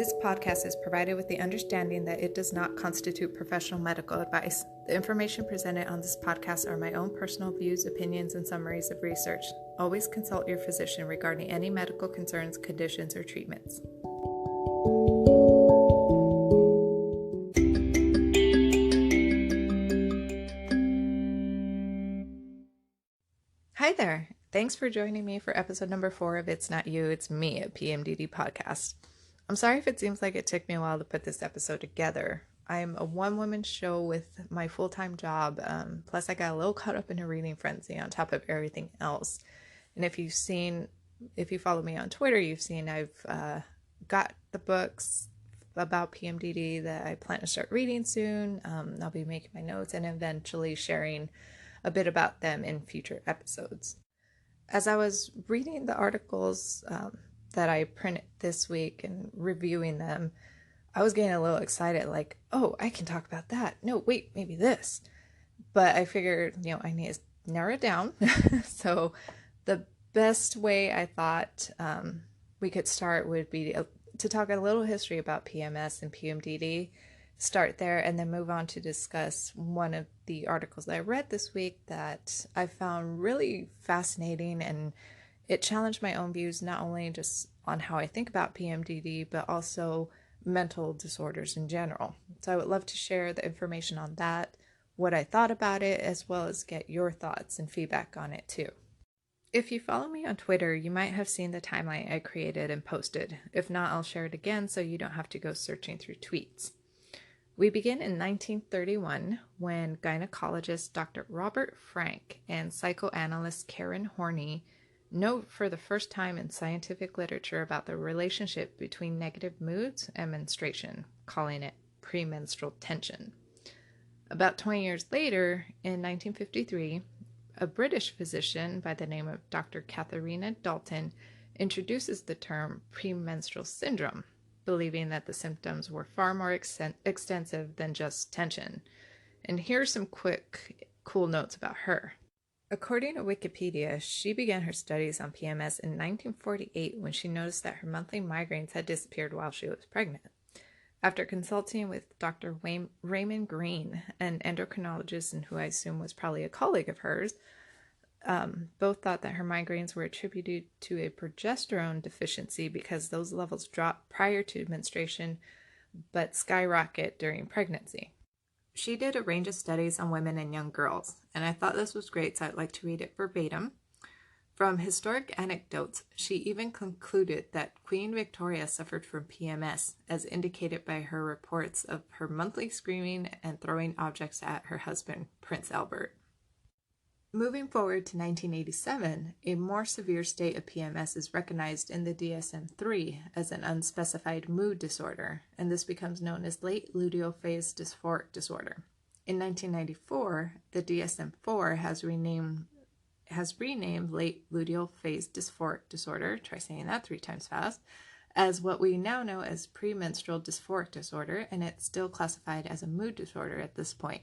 This podcast is provided with the understanding that it does not constitute professional medical advice. The information presented on this podcast are my own personal views, opinions, and summaries of research. Always consult your physician regarding any medical concerns, conditions, or treatments. Hi there. Thanks for joining me for episode number 4 of It's Not You, It's Me, a PMDD podcast. I'm sorry if it seems like it took me a while to put this episode together. I'm a one-woman show with my full-time job, plus I got a little caught up in a reading frenzy on top of everything else. And if you follow me on Twitter, you've seen I've got the books about PMDD that I plan to start reading soon. I'll be making my notes and eventually sharing a bit about them in future episodes. As I was reading the articles that I printed this week and reviewing them, I was getting a little excited, like, oh, I can talk about that. No, wait, maybe this. But I figured, I need to narrow it down. So the best way I thought we could start would be to talk a little history about PMS and PMDD, start there, and then move on to discuss one of the articles that I read this week that I found really fascinating, and it challenged my own views, not only just on how I think about PMDD, but also mental disorders in general. So I would love to share the information on that, what I thought about it, as well as get your thoughts and feedback on it too. If you follow me on Twitter, you might have seen the timeline I created and posted. If not, I'll share it again so you don't have to go searching through tweets. We begin in 1931 when gynecologist Dr. Robert Frank and psychoanalyst Karen Horney note for the first time in scientific literature about the relationship between negative moods and menstruation, calling it premenstrual tension. About 20 years later, in 1953, a British physician by the name of Dr. Katharina Dalton introduces the term premenstrual syndrome, believing that the symptoms were far more extensive than just tension. And here's some quick, cool notes about her. According to Wikipedia, she began her studies on PMS in 1948 when she noticed that her monthly migraines had disappeared while she was pregnant. After consulting with Dr. Raymond Green, an endocrinologist and who I assume was probably a colleague of hers, both thought that her migraines were attributed to a progesterone deficiency because those levels drop prior to menstruation but skyrocket during pregnancy. She did a range of studies on women and young girls, and I thought this was great, so I'd like to read it verbatim. From historic anecdotes, she even concluded that Queen Victoria suffered from PMS, as indicated by her reports of her monthly screaming and throwing objects at her husband, Prince Albert. Moving forward to 1987, a more severe state of PMS is recognized in the DSM-3 as an unspecified mood disorder, and this becomes known as late luteal phase dysphoric disorder. In 1994, the DSM-4 has renamed late luteal phase dysphoric disorder, try saying that 3 times fast, as what we now know as premenstrual dysphoric disorder, and it's still classified as a mood disorder at this point.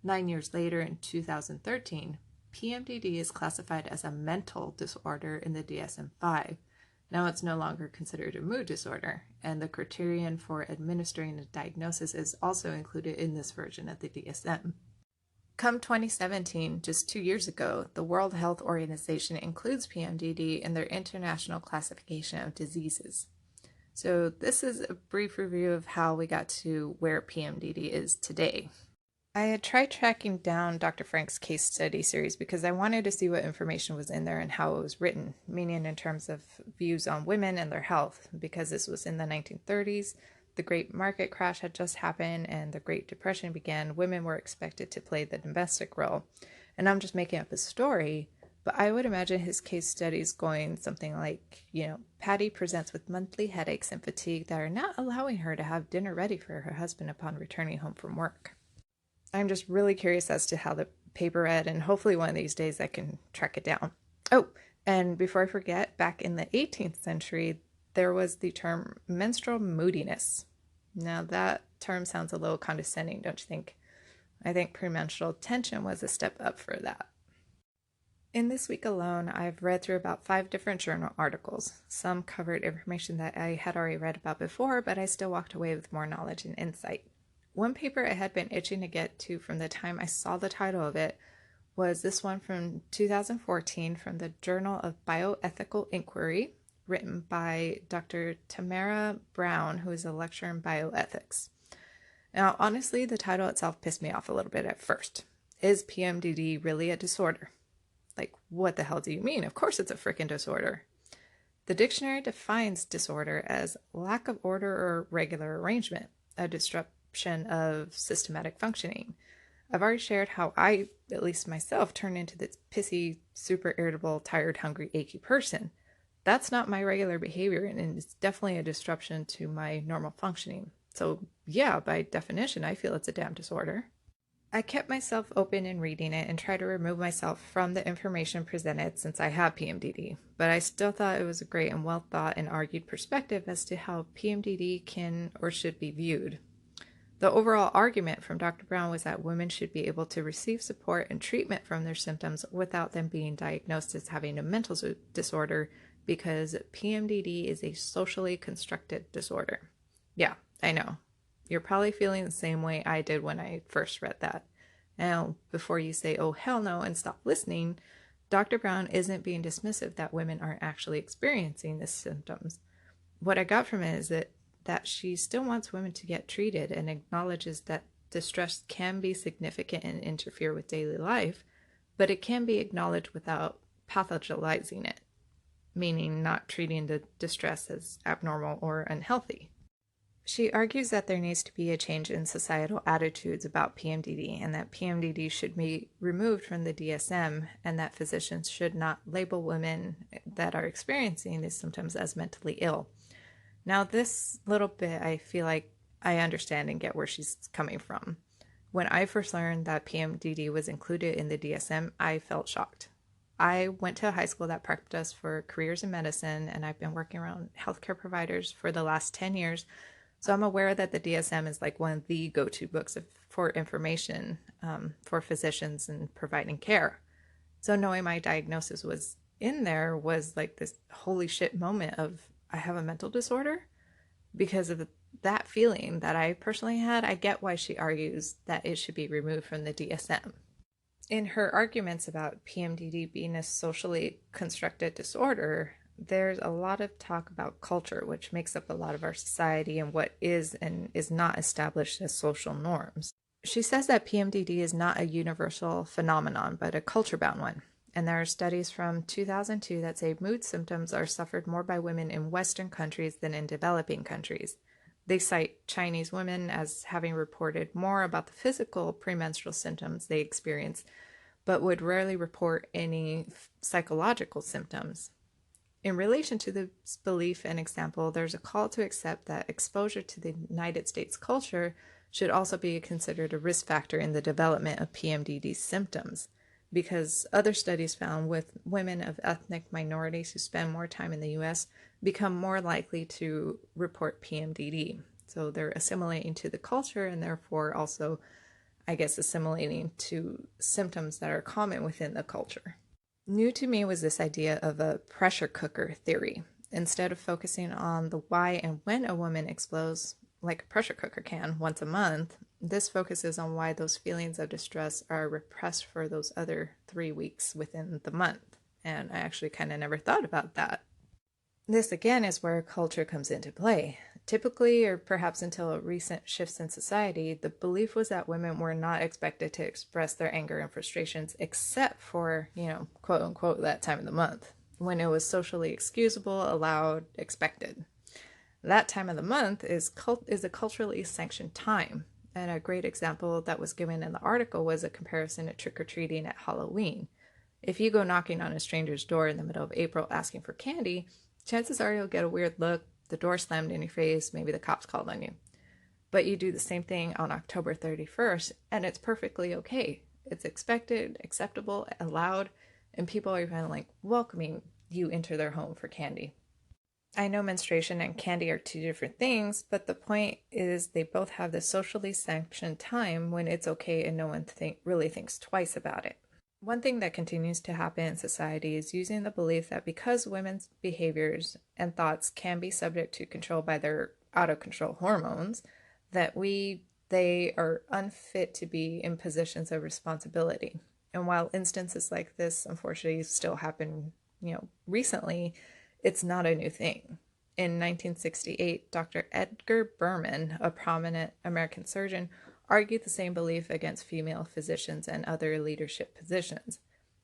9 years later, in 2013, PMDD is classified as a mental disorder in the DSM-5. Now it's no longer considered a mood disorder, and the criterion for administering a diagnosis is also included in this version of the DSM. Come 2017, just 2 years ago, the World Health Organization includes PMDD in their International Classification of Diseases. So this is a brief review of how we got to where PMDD is today. I had tried tracking down Dr. Frank's case study series because I wanted to see what information was in there and how it was written, meaning in terms of views on women and their health, because this was in the 1930s, the Great Market Crash had just happened, and the Great Depression began. Women were expected to play the domestic role. And I'm just making up a story, but I would imagine his case studies going something like, Patty presents with monthly headaches and fatigue that are not allowing her to have dinner ready for her husband upon returning home from work. I'm just really curious as to how the paper read, and hopefully one of these days I can track it down. Oh, and before I forget, back in the 18th century, there was the term menstrual moodiness. Now that term sounds a little condescending, don't you think? I think premenstrual tension was a step up for that. In this week alone, I've read through about 5 different journal articles. Some covered information that I had already read about before, but I still walked away with more knowledge and insight. One paper I had been itching to get to from the time I saw the title of it was this one from 2014 from the Journal of Bioethical Inquiry, written by Dr. Tamara Brown, who is a lecturer in bioethics. Now, honestly, the title itself pissed me off a little bit at first. Is PMDD really a disorder? Like, what the hell do you mean? Of course it's a freaking disorder. The dictionary defines disorder as lack of order or regular arrangement, a disruption of systematic functioning. I've already shared how I, at least myself, turn into this pissy, super irritable, tired, hungry, achy person. That's not my regular behavior, and it's definitely a disruption to my normal functioning. So yeah, by definition, I feel it's a damn disorder. I kept myself open in reading it and tried to remove myself from the information presented since I have PMDD, but I still thought it was a great and well thought and argued perspective as to how PMDD can or should be viewed. The overall argument from Dr. Brown was that women should be able to receive support and treatment from their symptoms without them being diagnosed as having a mental disorder, because PMDD is a socially constructed disorder. Yeah, I know. You're probably feeling the same way I did when I first read that. Now, before you say, oh, hell no, and stop listening, Dr. Brown isn't being dismissive that women aren't actually experiencing these symptoms. What I got from it is that she still wants women to get treated and acknowledges that distress can be significant and interfere with daily life, but it can be acknowledged without pathologizing it, meaning not treating the distress as abnormal or unhealthy. She argues that there needs to be a change in societal attitudes about PMDD and that PMDD should be removed from the DSM and that physicians should not label women that are experiencing these symptoms as mentally ill. Now, this little bit, I feel like I understand and get where she's coming from. When I first learned that PMDD was included in the DSM, I felt shocked. I went to a high school that prepped us for careers in medicine, and I've been working around healthcare providers for the last 10 years. So I'm aware that the DSM is like one of the go-to books for information for physicians and providing care. So knowing my diagnosis was in there was like this holy shit moment of, I have a mental disorder? Because of that feeling that I personally had, I get why she argues that it should be removed from the DSM. In her arguments about PMDD being a socially constructed disorder, there's a lot of talk about culture, which makes up a lot of our society and what is and is not established as social norms. She says that PMDD is not a universal phenomenon, but a culture-bound one. And there are studies from 2002 that say mood symptoms are suffered more by women in Western countries than in developing countries. They cite Chinese women as having reported more about the physical premenstrual symptoms they experience, but would rarely report any psychological symptoms. In relation to this belief and example, there's a call to accept that exposure to the United States culture should also be considered a risk factor in the development of PMDD symptoms, because other studies found with women of ethnic minorities who spend more time in the U.S. become more likely to report PMDD. So they're assimilating to the culture and therefore also, I guess, assimilating to symptoms that are common within the culture. New to me was this idea of a pressure cooker theory. Instead of focusing on the why and when a woman explodes like a pressure cooker can once a month, this focuses on why those feelings of distress are repressed for those other 3 weeks within the month. And I actually kind of never thought about that. This again is where culture comes into play. Typically, or perhaps until recent shifts in society, the belief was that women were not expected to express their anger and frustrations except for, quote unquote, that time of the month, when it was socially excusable, allowed, expected. That time of the month is a culturally sanctioned time. And a great example that was given in the article was a comparison to trick-or-treating at Halloween. If you go knocking on a stranger's door in the middle of April asking for candy, chances are you'll get a weird look, the door slammed in your face, maybe the cops called on you. But you do the same thing on October 31st, and it's perfectly okay. It's expected, acceptable, allowed, and people are even like welcoming you into their home for candy. I know menstruation and candy are two different things, but the point is they both have the socially sanctioned time when it's okay and no one really thinks twice about it. One thing that continues to happen in society is using the belief that because women's behaviors and thoughts can be subject to control by their out of control hormones, that they are unfit to be in positions of responsibility. And while instances like this unfortunately still happen, recently, it's not a new thing. In 1968, Dr. Edgar Berman, a prominent American surgeon, argued the same belief against female physicians and other leadership positions.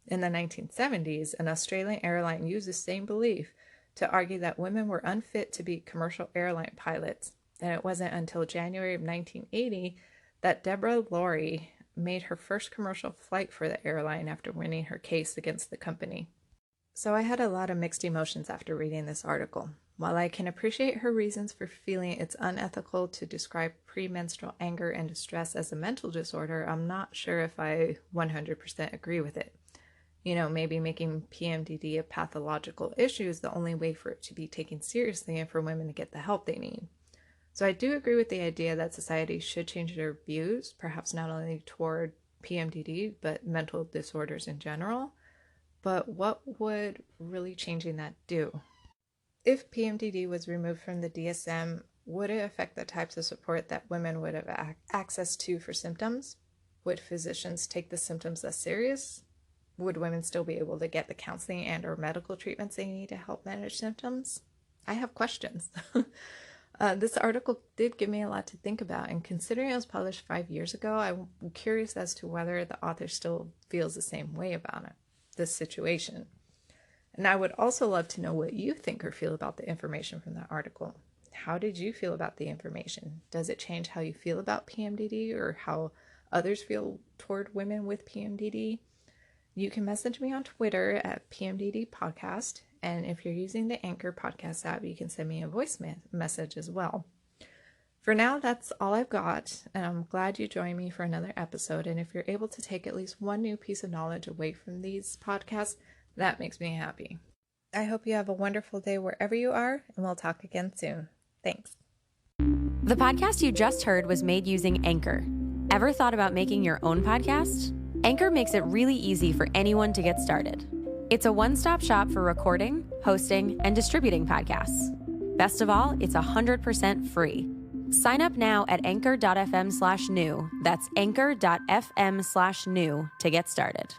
In the 1970s, an Australian airline used the same belief to argue that women were unfit to be commercial airline pilots. And it wasn't until January of 1980 that Deborah Laurie made her first commercial flight for the airline after winning her case against the company. So I had a lot of mixed emotions after reading this article. While I can appreciate her reasons for feeling it's unethical to describe premenstrual anger and distress as a mental disorder, I'm not sure if I 100% agree with it. Maybe making PMDD a pathological issue is the only way for it to be taken seriously and for women to get the help they need. So I do agree with the idea that society should change their views, perhaps not only toward PMDD, but mental disorders in general. But what would really changing that do? If PMDD was removed from the DSM, would it affect the types of support that women would have access to for symptoms? Would physicians take the symptoms less serious? Would women still be able to get the counseling and or medical treatments they need to help manage symptoms? I have questions. This article did give me a lot to think about, and considering it was published 5 years ago, I'm curious as to whether the author still feels the same way about this situation. And I would also love to know what you think or feel about the information from that article. How did you feel about the information? Does it change how you feel about PMDD or how others feel toward women with PMDD? You can message me on Twitter at PMDD Podcast. And if you're using the Anchor podcast app, you can send me a voice message as well. For now, that's all I've got. And I'm glad you joined me for another episode. And if you're able to take at least one new piece of knowledge away from these podcasts, that makes me happy. I hope you have a wonderful day wherever you are, and we'll talk again soon. Thanks. The podcast you just heard was made using Anchor. Ever thought about making your own podcast? Anchor makes it really easy for anyone to get started. It's a one-stop shop for recording, hosting, and distributing podcasts. Best of all, it's 100% free. Sign up now at anchor.fm/new. That's anchor.fm/new to get started.